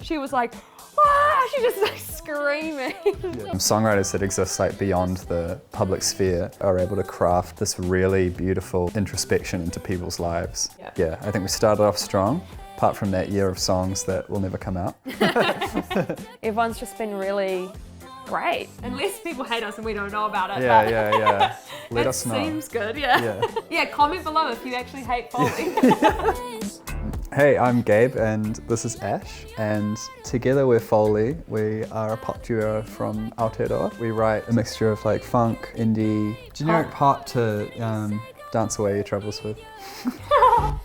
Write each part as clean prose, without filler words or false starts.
she was like, ah, she just like screaming. Songwriters that exist like beyond the public sphere are able to craft this really beautiful introspection into people's lives. Yeah, I think we started off strong, apart from that year of songs that will never come out. Everyone's just been really great. Unless people hate us and we don't know about it. Yeah. Let us know. Seems good, yeah, comment below if you actually hate Foley. Hey, I'm Gabe and this is Ash, and together we're Foley. We are a pop duo from Aotearoa. We write a mixture of like funk, indie, generic pop to dance away your troubles with.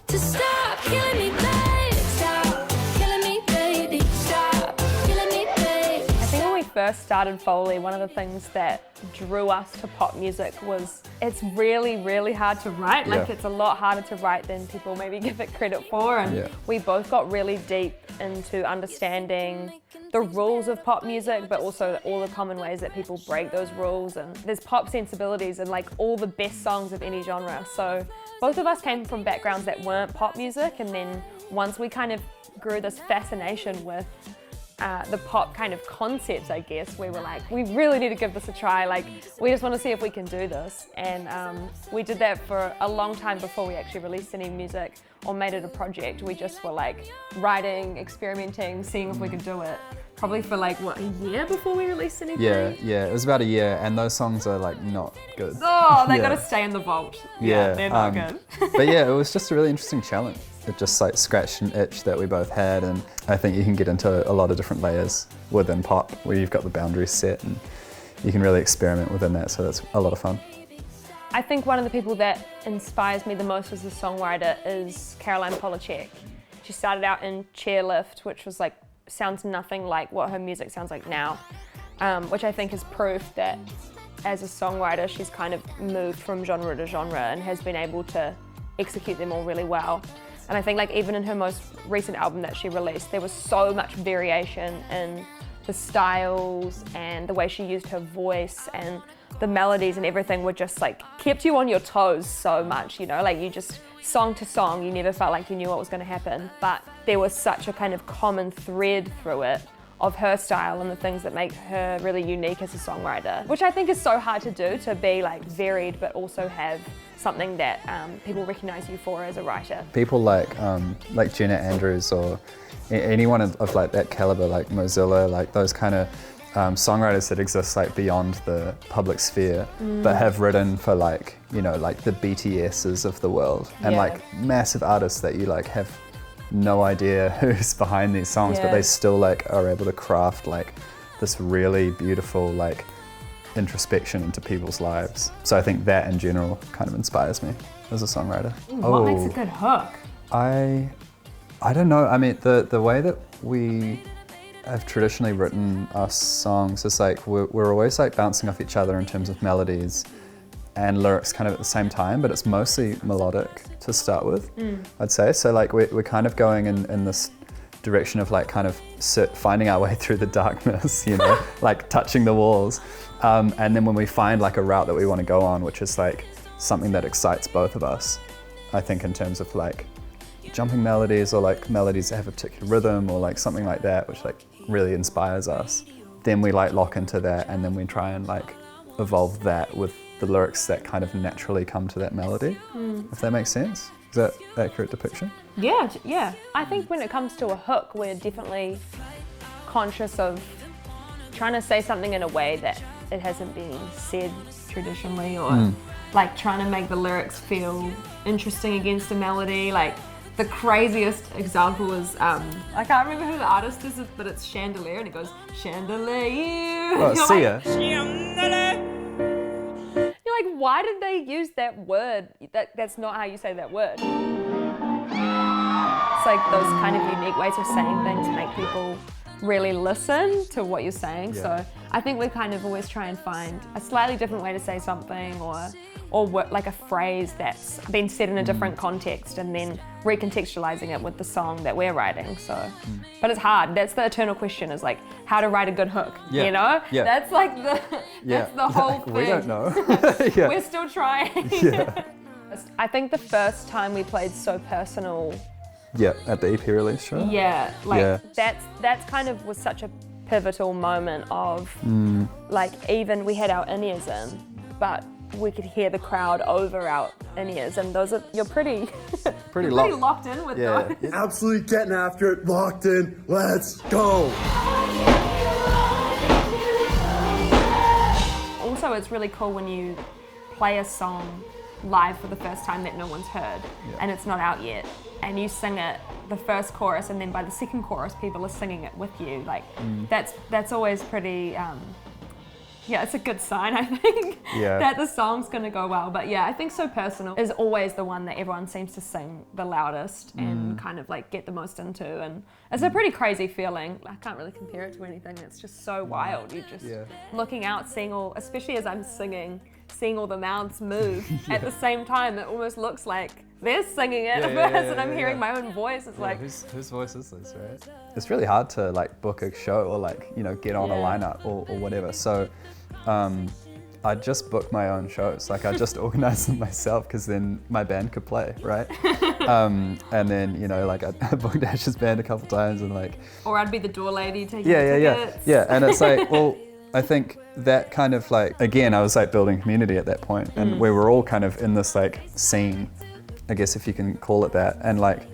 To stop killing me, babe. Stop killing me, baby. Stop killing me, babe. I think when we first started Foley, one of the things that drew us to pop music was it's really, really hard to write. Like it's a lot harder to write than people maybe give it credit for. And we both got really deep into understanding the rules of pop music, but also all the common ways that people break those rules. And there's pop sensibilities and like all the best songs of any genre. So both of us came from backgrounds that weren't pop music, and then once we kind of grew this fascination with the pop kind of concepts, I guess, we were like, we really need to give this a try. Like, we just want to see if we can do this. And we did that for a long time before we actually released any music or made it a project. We just were like writing, experimenting, seeing if we could do it. Probably for like, what, a year before we released anything? Yeah, it was about a year, and those songs are like not good. Oh, they gotta stay in the vault. They're not good. But yeah, it was just a really interesting challenge. It just like scratched an itch that we both had, and I think you can get into a lot of different layers within pop where you've got the boundaries set and you can really experiment within that, so that's a lot of fun. I think one of the people that inspires me the most as a songwriter is Caroline Polachek. She started out in Chairlift, which was like, sounds nothing like what her music sounds like now, which I think is proof that as a songwriter she's kind of moved from genre to genre and has been able to execute them all really well. And I think like even in her most recent album that she released, there was so much variation in the styles and the way she used her voice, and the melodies and everything were just like kept you on your toes so much, you know, like you just song to song, you never felt like you knew what was going to happen, but there was such a kind of common thread through it of her style and the things that make her really unique as a songwriter, which I think is so hard to do, to be like varied but also have something that people recognize you for as a writer. People like Jenna Andrews or anyone of like that caliber, like Mozilla, like those kind of songwriters that exist like beyond the public sphere, but have written for like, you know, like the BTSs of the world, and like massive artists that you like have no idea who's behind these songs, but they still like are able to craft like this really beautiful like introspection into people's lives. So I think that in general kind of inspires me as a songwriter. What makes a good hook? I don't know. I mean, the way that we have traditionally written our songs is like we're always like bouncing off each other in terms of melodies and lyrics kind of at the same time, but it's mostly melodic to start with, I'd say. So like we're kind of going in this direction of like kind of finding our way through the darkness, you know, like touching the walls. And then when we find like a route that we want to go on, which is like something that excites both of us, I think in terms of like jumping melodies or like melodies that have a particular rhythm or like something like that, which like really inspires us, then we like lock into that, and then we try and like evolve that with the lyrics that kind of naturally come to that melody, if that makes sense. Is that an accurate depiction? Yeah. I think when it comes to a hook, we're definitely conscious of trying to say something in a way that it hasn't been said traditionally, or like trying to make the lyrics feel interesting against a melody. Like the craziest example is, I can't remember who the artist is, but it's Chandelier, and it goes, Chandelier. Oh, Sia. You're like, why did they use that word? That's not how you say that word. It's like those kind of unique ways of saying things make people really listen to what you're saying. So I think we kind of always try and find a slightly different way to say something, or work, like a phrase that's been said in a different context, and then recontextualizing it with the song that we're writing. So, but it's hard. That's the eternal question, is like how to write a good hook, you know? That's like that's the whole thing. We don't know. We're still trying. I think the first time we played So Personal Yeah, at the EP release show. Yeah, like Yeah. that's kind of was such a pivotal moment of like even we had our in-ears in, but we could hear the crowd over our in-ears, and those are you're pretty Pretty locked in with Yeah. those. Absolutely getting after it, locked in, let's go. Also, it's really cool when you play a song live for the first time that no one's heard and it's not out yet, and you sing it the first chorus, and then by the second chorus people are singing it with you. Like that's always pretty it's a good sign, I think, that the song's gonna go well. But yeah, I think So Personal is always the one that everyone seems to sing the loudest and kind of like get the most into, and it's a pretty crazy feeling. I can't really compare it to anything. It's just so wild. You're just looking out, seeing all, especially as I'm singing, seeing all the mouths move at the same time. It almost looks like they're singing it and I'm hearing my own voice. It's like, whose voice is this, right? It's really hard to like book a show or like, you know, get on a lineup or whatever. So I just booked my own shows. Like I just organized them myself because then my band could play, right? And then, you know, like I booked Ash's band a couple times and like... Or I'd be the door lady taking the tickets. Yeah, and it's like, well, I think that kind of like, again, I was like building community at that point, and we were all kind of in this like scene, I guess if you can call it that. And like,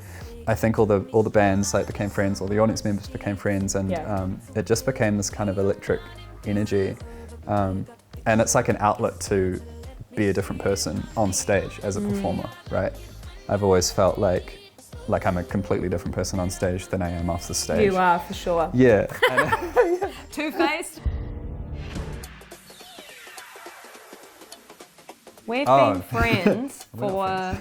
I think all the bands like became friends, all the audience members became friends, and it just became this kind of electric energy. And it's like an outlet to be a different person on stage as a performer, right? I've always felt like I'm a completely different person on stage than I am off the stage. You are, for sure. Yeah. Two-faced. We've been friends for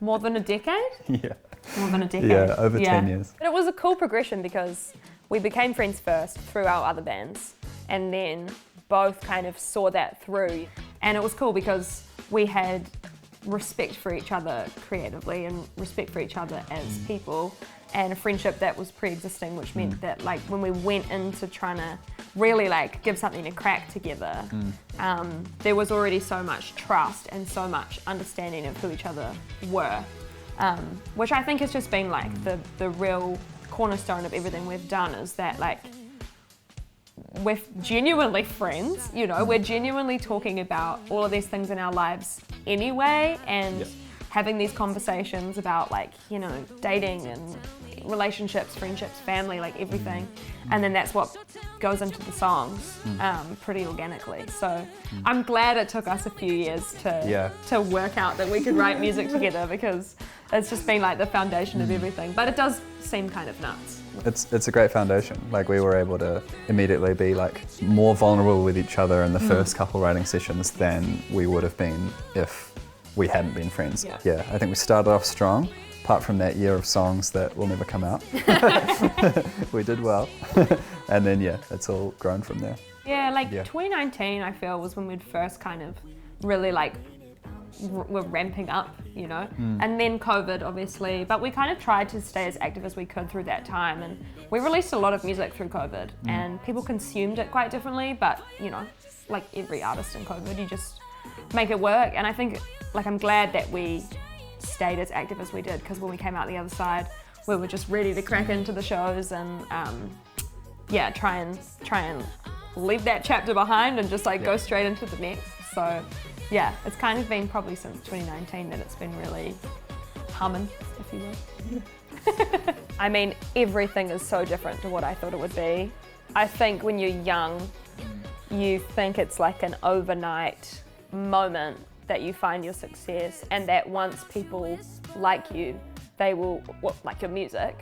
more than a decade? Yeah. More than a decade. Yeah, over 10 years. But it was a cool progression because we became friends first through our other bands, and then both kind of saw that through. And it was cool because we had respect for each other creatively and respect for each other as people, and a friendship that was pre-existing, which meant that like when we went into trying to really like give something a crack together, there was already so much trust and so much understanding of who each other were, which I think has just been like the real cornerstone of everything we've done, is that like we're genuinely friends, you know, we're genuinely talking about all of these things in our lives anyway, and having these conversations about like, you know, dating and relationships, friendships, family, like everything. And then that's what goes into the songs pretty organically. So I'm glad it took us a few years to work out that we could write music together, because it's just been like the foundation of everything. But it does seem kind of nuts. It's a great foundation. Like we were able to immediately be like more vulnerable with each other in the first couple writing sessions than we would have been if we hadn't been friends. Yeah, I think we started off strong, apart from that year of songs that will never come out. We did well. And then it's all grown from there. Yeah, like 2019 I feel was when we'd first kind of really like we're ramping up, you know, and then COVID obviously, but we kind of tried to stay as active as we could through that time, and we released a lot of music through COVID and people consumed it quite differently, but you know, like every artist in COVID, you just make it work. And I think like I'm glad that we stayed as active as we did, because when we came out the other side we were just ready to crack into the shows and try and leave that chapter behind and just like go straight into the next. So yeah, it's kind of been probably since 2019 that it's been really humming, if you will. I mean, everything is so different to what I thought it would be. I think when you're young, you think it's like an overnight moment that you find your success, and that once people like you, they will, like your music,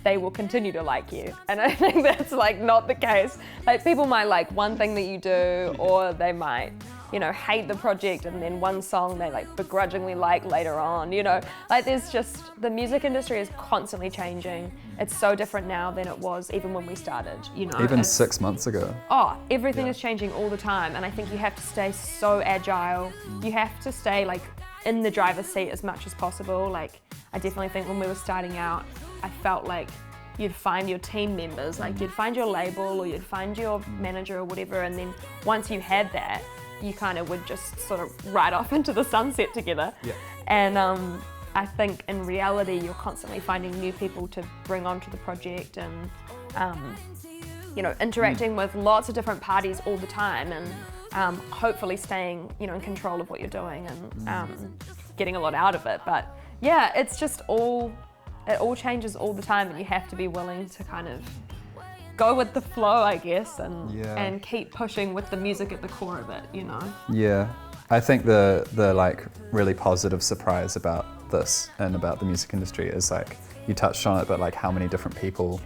they will continue to like you. And I think that's like not the case. Like people might like one thing that you do, or they might, you know, hate the project, and then one song they like begrudgingly like later on, you know. Like there's just, the music industry is constantly changing. It's so different now than it was even when we started, you know. Even 6 months ago. Oh, everything is changing all the time, and I think you have to stay so agile. You have to stay like in the driver's seat as much as possible. Like I definitely think when we were starting out, I felt like you'd find your team members, like you'd find your label or you'd find your manager or whatever, and then once you had that, you kind of would just sort of ride off into the sunset together. And I think in reality you're constantly finding new people to bring onto the project and interacting with lots of different parties all the time and hopefully staying in control of what you're doing and getting a lot out of it. But yeah, it's just it all changes all the time and you have to be willing to kind of go with the flow, I guess, and keep pushing with the music at the core of it, Yeah, I think the like really positive surprise about this and about the music industry is like, you touched on it, but like how many different people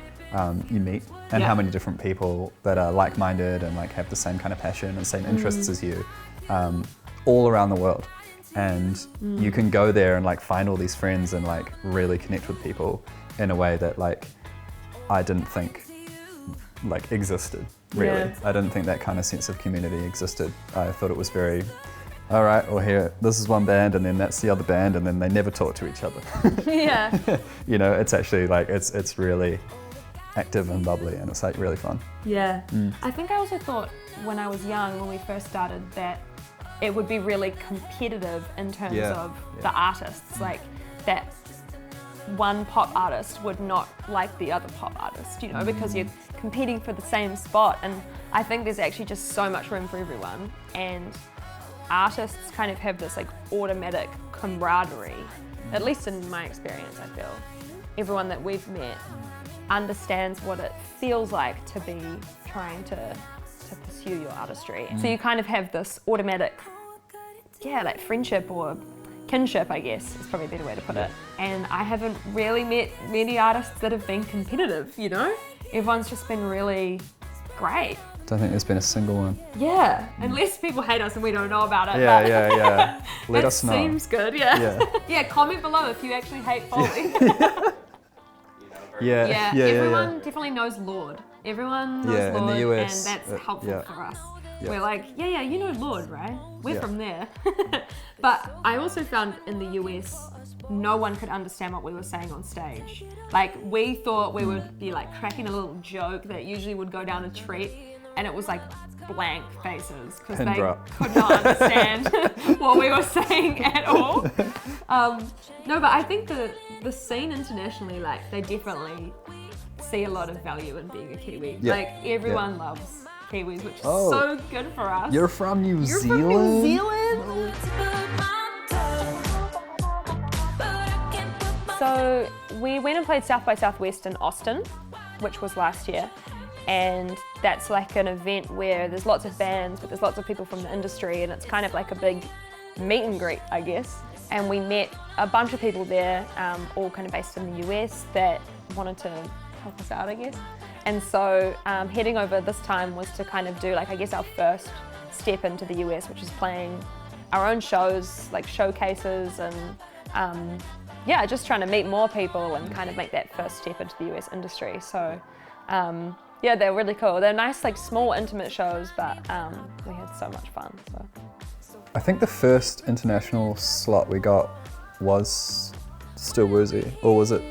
you meet and how many different people that are like-minded and like have the same kind of passion and same interests as you all around the world. And you can go there and like find all these friends and like really connect with people in a way that like I didn't think like existed, really. Yeah. I didn't think that kind of sense of community existed. I thought it was very, all right, well here, this is one band and then that's the other band and then they never talk to each other. Yeah. It's actually like, it's really active and bubbly and it's like really fun. Yeah. I think I also thought when I was young, when we first started, that it would be really competitive in terms of the artists, like that one pop artist would not like the other pop artist, because you're competing for the same spot. And I think there's actually just so much room for everyone. And artists kind of have this like automatic camaraderie, at least in my experience, I feel. Everyone that we've met understands what it feels like to be trying to pursue your artistry. So you kind of have this automatic, like friendship or kinship, I guess, is probably a better way to put it. And I haven't really met many artists that have been competitive, Everyone's just been really great. Don't think there's been a single one. Yeah, unless people hate us and we don't know about it. Yeah. Let us know. Seems good, yeah. Comment below if you actually hate Foley. Everyone definitely knows Lord. Everyone knows Lord, in the US, and that's helpful for us. Yeah. We're like, you know Lord, right? We're from there. But I also found in the US, no one could understand what we were saying on stage. Like, we thought we would be like cracking a little joke that usually would go down a treat, and it was like blank faces because they could not understand what we were saying at all. No, but I think the scene internationally, like, they definitely see a lot of value in being a Kiwi. Yeah. Like, everyone loves Kiwis, which is so good for us. You're from New Zealand? You're from New Zealand? So we went and played South by Southwest in Austin, which was last year. And that's like an event where there's lots of bands, but there's lots of people from the industry, and it's kind of like a big meet and greet, I guess. And we met a bunch of people there, all kind of based in the US, that wanted to help us out, I guess. And so heading over this time was to kind of do like, I guess, our first step into the US, which is playing our own shows, like showcases, and just trying to meet more people and kind of make that first step into the US industry. So they're really cool. They're nice, like small, intimate shows, but we had so much fun. So I think the first international slot we got was still Woozy, or was it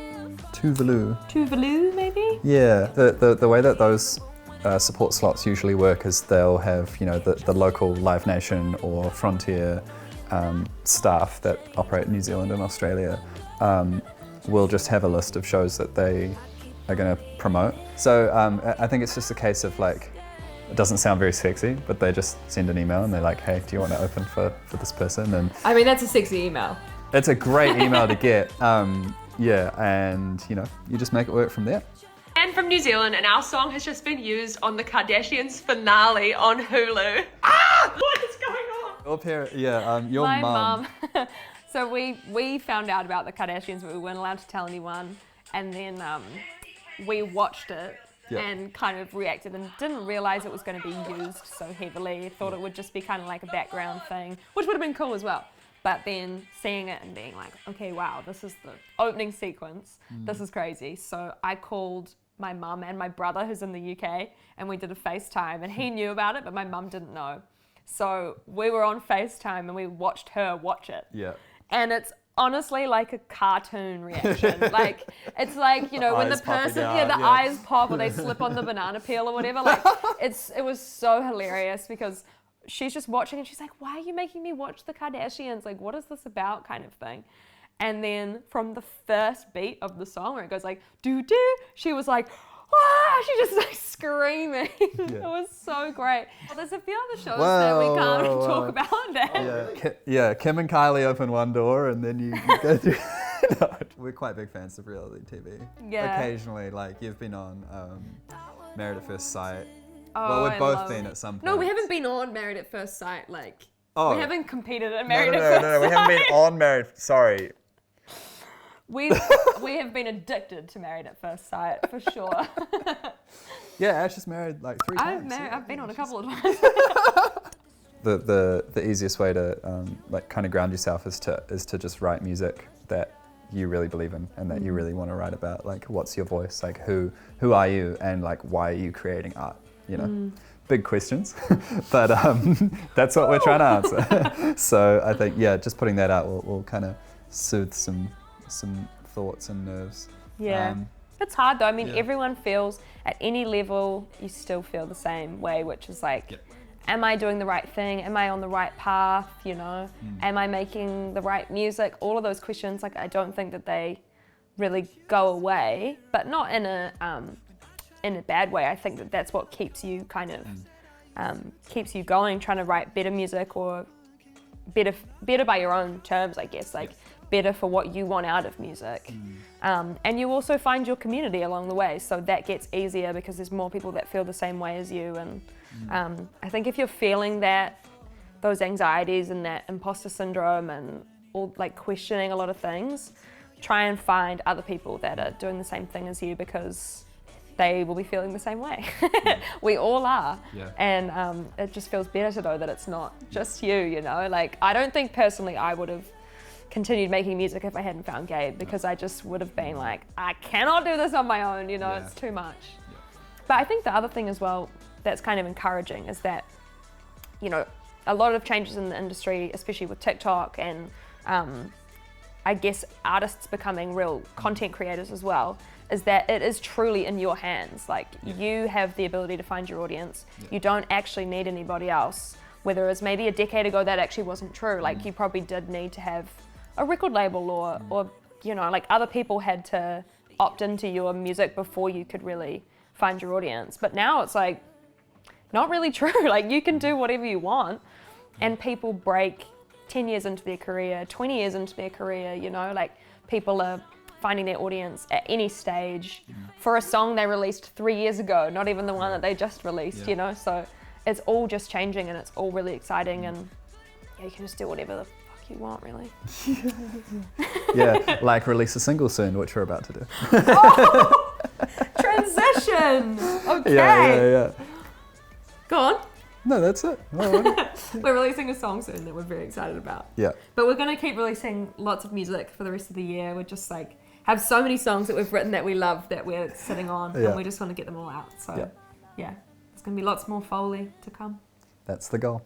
Tuvalu? Tuvalu, maybe? Yeah, the way that those support slots usually work is they'll have, the local Live Nation or Frontier staff that operate in New Zealand and Australia will just have a list of shows that they are going to promote. So I think it's just a case of like, it doesn't sound very sexy, but they just send an email and they're like, hey, do you want to open for this person? And I mean, that's a sexy email. It's a great email to get. And you just make it work from there. And from New Zealand, and our song has just been used on the Kardashians finale on Hulu. What is going on? Your parent, your My mum. So we found out about the Kardashians, but we weren't allowed to tell anyone. And then we watched it and kind of reacted and didn't realize it was going to be used so heavily. Thought it would just be kind of like a background thing, which would have been cool as well. But then seeing it and being like, okay, wow, this is the opening sequence. This is crazy. So I called my mum and my brother, who's in the UK, and we did a FaceTime, and he knew about it, but my mum didn't know. So we were on FaceTime and we watched her watch it. Yeah. And it's honestly like a cartoon reaction. Like, it's like, when the person, eyes pop or they slip on the banana peel or whatever. Like, it was so hilarious because she's just watching and she's like, why are you making me watch the Kardashians? Like, what is this about, kind of thing? And then from the first beat of the song where it goes like, doo doo, she was like, ah, she just like screaming. It was so great. Well, there's a few other shows that we can't talk about that. Yeah, Kim and Kylie open one door and then you go through. No, we're quite big fans of reality TV. Yeah. Occasionally, like you've been on Married at First Sight. Oh, Well, we've I both love- been at some point. No, we haven't been on Married at First Sight. Like, Oh. we haven't competed at No, Married at First Sight. we haven't been on Married. Sorry. We have been addicted to Married at First Sight for sure. Yeah, Ash is married like 3 times. I've been on a couple of times. The easiest way to like kind of ground yourself is to just write music that you really believe in and that you really want to write about. Like, what's your voice? Like, who are you? And like, why are you creating art? You know, big questions, but that's what we're trying to answer. So I think just putting that out will kind of soothe some thoughts and nerves. Yeah. It's hard though. I mean, everyone feels at any level, you still feel the same way, which is like, am I doing the right thing? Am I on the right path? You know, am I making the right music? All of those questions, like, I don't think that they really go away, but not in a bad way. I think that that's what keeps you kind of keeps you going, trying to write better music or better by your own terms, I guess. Like, better for what you want out of music. And you also find your community along the way, so that gets easier because there's more people that feel the same way as you. And I think if you're feeling those anxieties and that imposter syndrome and all, like, questioning a lot of things, try and find other people that are doing the same thing as you, because they will be feeling the same way. We all are. And it just feels better to know that it's not just you, you know? Like, I don't think personally I would have continued making music if I hadn't found Gabe, because I just would have been like, I cannot do this on my own, you know, it's too much. But I think the other thing as well that's kind of encouraging is that, you know, a lot of changes in the industry, especially with TikTok and I guess artists becoming real content creators as well, is that it is truly in your hands. Like, you have the ability to find your audience. You don't actually need anybody else. Whether it's maybe a decade ago that actually wasn't true. Like, you probably did need to have a record label or you know, like, other people had to opt into your music before you could really find your audience. But now it's like, not really true. Like, you can do whatever you want, and people break 10 years into their career, 20 years into their career, you know, like, people are finding their audience at any stage for a song they released 3 years ago, not even the one that they just released, you know. So it's all just changing, and it's all really exciting, and you can just do whatever the fuck you want, really. Yeah, like release a single soon, which we're about to do. Oh, transition. Okay. Yeah. Go on. No, that's it. No, We're releasing a song soon that we're very excited about. yeah. But we're going to keep releasing lots of music for the rest of the year. We're just like, have so many songs that we've written that we love that we're sitting on, and we just want to get them all out. So yeah, there's going to be lots more Foley to come. That's the goal.